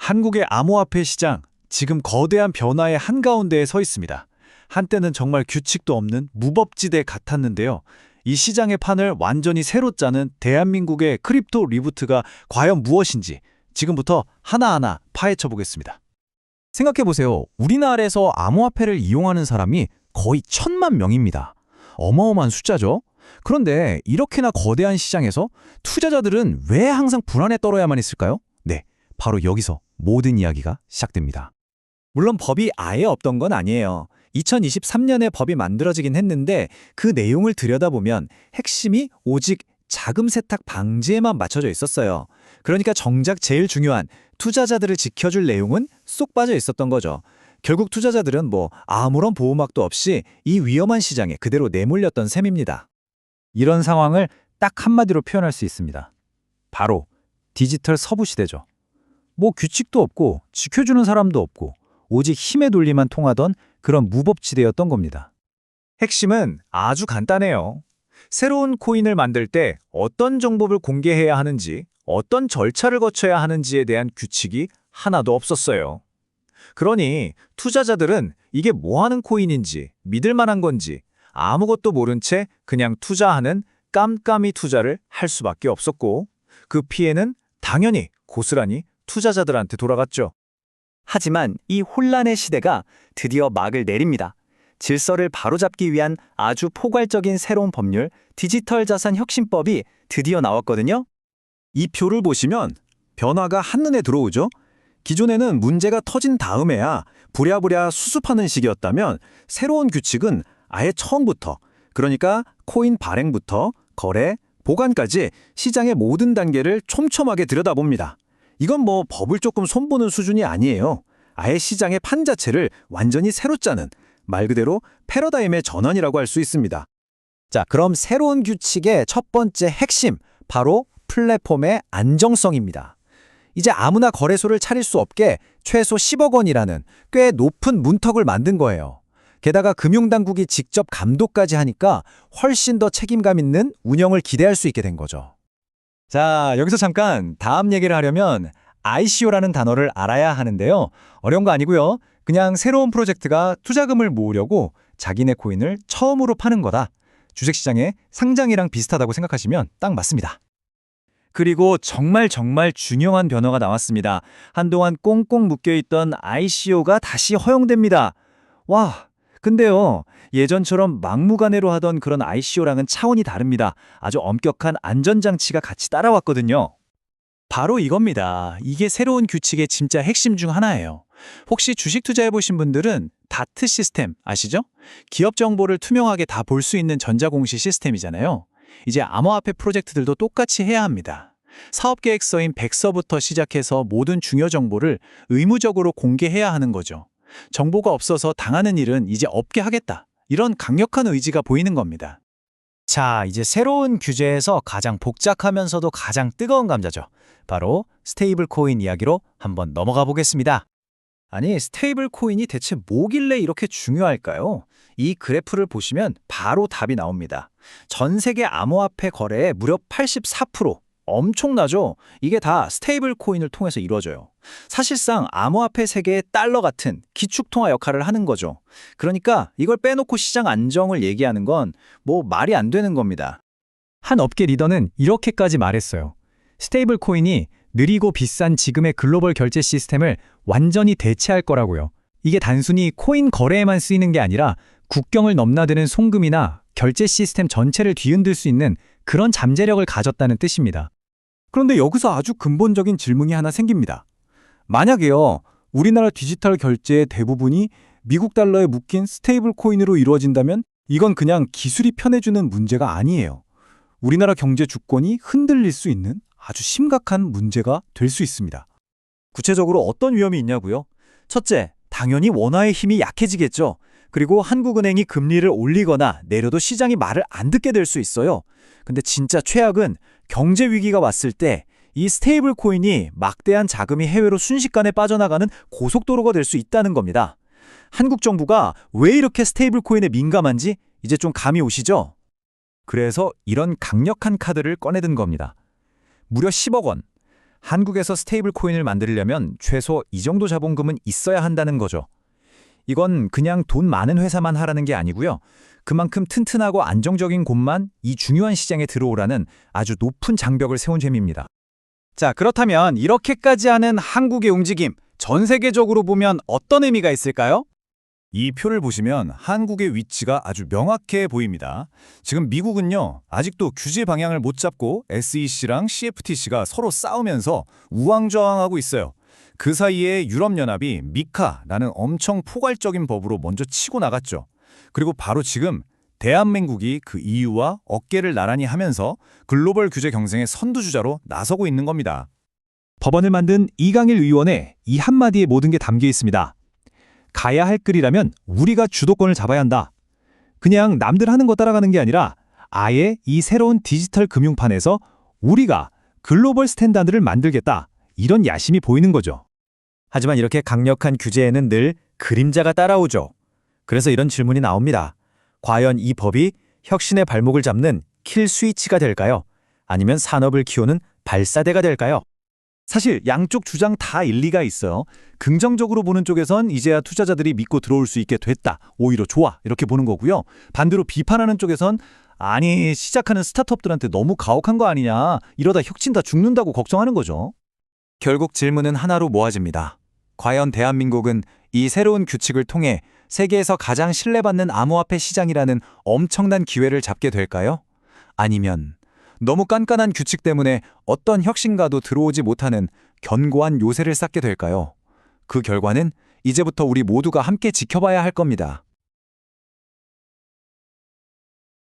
한국의 암호화폐 시장, 지금 거대한 변화의 한가운데에 서 있습니다. 한때는 정말 규칙도 없는 무법지대 같았는데요. 이 시장의 판을 완전히 새로 짜는 대한민국의 크립토 리부트가 과연 무엇인지 지금부터 하나하나 파헤쳐 보겠습니다. 생각해보세요. 우리나라에서 암호화폐를 이용하는 사람이 거의 1,000만 명입니다. 어마어마한 숫자죠? 그런데 이렇게나 거대한 시장에서 투자자들은 왜 항상 불안에 떨어야만 했을까요? 네, 바로 여기서 모든 이야기가 시작됩니다. 물론 법이 아예 없던 건 아니에요. 2023년에 법이 만들어지긴 했는데 그 내용을 들여다보면 핵심이 오직 자금 세탁 방지에만 맞춰져 있었어요. 그러니까 정작 제일 중요한 투자자들을 지켜줄 내용은 쏙 빠져 있었던 거죠. 결국 투자자들은 아무런 보호막도 없이 이 위험한 시장에 그대로 내몰렸던 셈입니다. 이런 상황을 딱 한마디로 표현할 수 있습니다. 바로 디지털 서부 시대죠. 규칙도 없고 지켜주는 사람도 없고 오직 힘의 논리만 통하던 그런 무법지대였던 겁니다. 핵심은 아주 간단해요. 새로운 코인을 만들 때 어떤 정보를 공개해야 하는지, 어떤 절차를 거쳐야 하는지에 대한 규칙이 하나도 없었어요. 그러니 투자자들은 이게 뭐 하는 코인인지, 믿을 만한 건지 아무것도 모른 채 그냥 투자하는 깜깜이 투자를 할 수밖에 없었고, 그 피해는 당연히 고스란히 투자자들한테 돌아갔죠. 하지만 이 혼란의 시대가 드디어 막을 내립니다. 질서를 바로잡기 위한 아주 포괄적인 새로운 법률, 디지털 자산 혁신법이 드디어 나왔거든요. 이 표를 보시면 변화가 한눈에 들어오죠? 기존에는 문제가 터진 다음에야 부랴부랴 수습하는 식이었다면 새로운 규칙은 아예 처음부터, 그러니까 코인 발행부터 거래, 보관까지 시장의 모든 단계를 촘촘하게 들여다봅니다. 이건 법을 조금 손보는 수준이 아니에요. 아예 시장의 판 자체를 완전히 새로 짜는 말 그대로 패러다임의 전환이라고 할 수 있습니다. 자, 그럼 새로운 규칙의 첫 번째 핵심, 바로 플랫폼의 안정성입니다. 이제 아무나 거래소를 차릴 수 없게 최소 10억 원이라는 꽤 높은 문턱을 만든 거예요. 게다가 금융당국이 직접 감독까지 하니까 훨씬 더 책임감 있는 운영을 기대할 수 있게 된 거죠. 자, 여기서 잠깐 다음 얘기를 하려면 ICO라는 단어를 알아야 하는데요. 어려운 거 아니고요. 그냥 새로운 프로젝트가 투자금을 모으려고 자기네 코인을 처음으로 파는 거다. 주식시장의 상장이랑 비슷하다고 생각하시면 딱 맞습니다. 그리고 정말 중요한 변화가 나왔습니다. 한동안 꽁꽁 묶여있던 ICO가 다시 허용됩니다. 와, 근데요, 예전처럼 막무가내로 하던 그런 ICO랑은 차원이 다릅니다. 아주 엄격한 안전장치가 같이 따라왔거든요. 바로 이겁니다. 이게 새로운 규칙의 진짜 핵심 중 하나예요. 혹시 주식 투자해보신 분들은 다트 시스템 아시죠? 기업 정보를 투명하게 다 볼 수 있는 전자공시 시스템이잖아요. 이제 암호화폐 프로젝트들도 똑같이 해야 합니다. 사업계획서인 백서부터 시작해서 모든 중요 정보를 의무적으로 공개해야 하는 거죠. 정보가 없어서 당하는 일은 이제 없게 하겠다. 이런 강력한 의지가 보이는 겁니다. 자, 이제 새로운 규제에서 가장 복잡하면서도 가장 뜨거운 감자죠. 바로 스테이블 코인 이야기로 한번 넘어가 보겠습니다. 아니, 스테이블 코인이 대체 뭐길래 이렇게 중요할까요? 이 그래프를 보시면 바로 답이 나옵니다. 전 세계 암호화폐 거래의 무려 84%, 엄청나죠? 이게 다 스테이블 코인을 통해서 이루어져요. 사실상 암호화폐 세계의 달러 같은 기축통화 역할을 하는 거죠. 그러니까 이걸 빼놓고 시장 안정을 얘기하는 건 말이 안 되는 겁니다. 한 업계 리더는 이렇게까지 말했어요. 스테이블 코인이 느리고 비싼 지금의 글로벌 결제 시스템을 완전히 대체할 거라고요. 이게 단순히 코인 거래에만 쓰이는 게 아니라 국경을 넘나드는 송금이나 결제 시스템 전체를 뒤흔들 수 있는 그런 잠재력을 가졌다는 뜻입니다. 그런데 여기서 아주 근본적인 질문이 하나 생깁니다. 만약에요, 우리나라 디지털 결제의 대부분이 미국 달러에 묶인 스테이블 코인으로 이루어진다면 이건 그냥 기술이 편해주는 문제가 아니에요. 우리나라 경제 주권이 흔들릴 수 있는 아주 심각한 문제가 될 수 있습니다. 구체적으로 어떤 위험이 있냐고요? 첫째, 당연히 원화의 힘이 약해지겠죠. 그리고 한국은행이 금리를 올리거나 내려도 시장이 말을 안 듣게 될 수 있어요. 근데 진짜 최악은 경제 위기가 왔을 때 이 스테이블 코인이 막대한 자금이 해외로 순식간에 빠져나가는 고속도로가 될 수 있다는 겁니다. 한국 정부가 왜 이렇게 스테이블 코인에 민감한지 이제 좀 감이 오시죠? 그래서 이런 강력한 카드를 꺼내든 겁니다. 무려 10억 원. 한국에서 스테이블 코인을 만들려면 최소 이 정도 자본금은 있어야 한다는 거죠. 이건 그냥 돈 많은 회사만 하라는 게 아니고요. 그만큼 튼튼하고 안정적인 곳만 이 중요한 시장에 들어오라는 아주 높은 장벽을 세운 셈입니다. 자, 그렇다면 이렇게까지 하는 한국의 움직임, 전 세계적으로 보면 어떤 의미가 있을까요? 이 표를 보시면 한국의 위치가 아주 명확해 보입니다. 지금 미국은요, 아직도 규제 방향을 못 잡고 SEC랑 CFTC가 서로 싸우면서 우왕좌왕하고 있어요. 그 사이에 유럽연합이 미카라는 엄청 포괄적인 법으로 먼저 치고 나갔죠. 그리고 바로 지금 대한민국이 그 EU와 어깨를 나란히 하면서 글로벌 규제 경쟁의 선두주자로 나서고 있는 겁니다. 법원을 만든 이강일 의원의 이 한마디에 모든 게 담겨 있습니다. 가야 할 길이라면 우리가 주도권을 잡아야 한다. 그냥 남들 하는 거 따라가는 게 아니라 아예 이 새로운 디지털 금융판에서 우리가 글로벌 스탠다드를 만들겠다. 이런 야심이 보이는 거죠. 하지만 이렇게 강력한 규제에는 늘 그림자가 따라오죠. 그래서 이런 질문이 나옵니다. 과연 이 법이 혁신의 발목을 잡는 킬 스위치가 될까요? 아니면 산업을 키우는 발사대가 될까요? 사실 양쪽 주장 다 일리가 있어요. 긍정적으로 보는 쪽에선 이제야 투자자들이 믿고 들어올 수 있게 됐다. 오히려 좋아. 이렇게 보는 거고요. 반대로 비판하는 쪽에선 아니, 시작하는 스타트업들한테 너무 가혹한 거 아니냐. 이러다 혁신 다 죽는다고 걱정하는 거죠. 결국 질문은 하나로 모아집니다. 과연 대한민국은 이 새로운 규칙을 통해 세계에서 가장 신뢰받는 암호화폐 시장이라는 엄청난 기회를 잡게 될까요? 아니면 너무 깐깐한 규칙 때문에 어떤 혁신가도 들어오지 못하는 견고한 요새를 쌓게 될까요? 그 결과는 이제부터 우리 모두가 함께 지켜봐야 할 겁니다.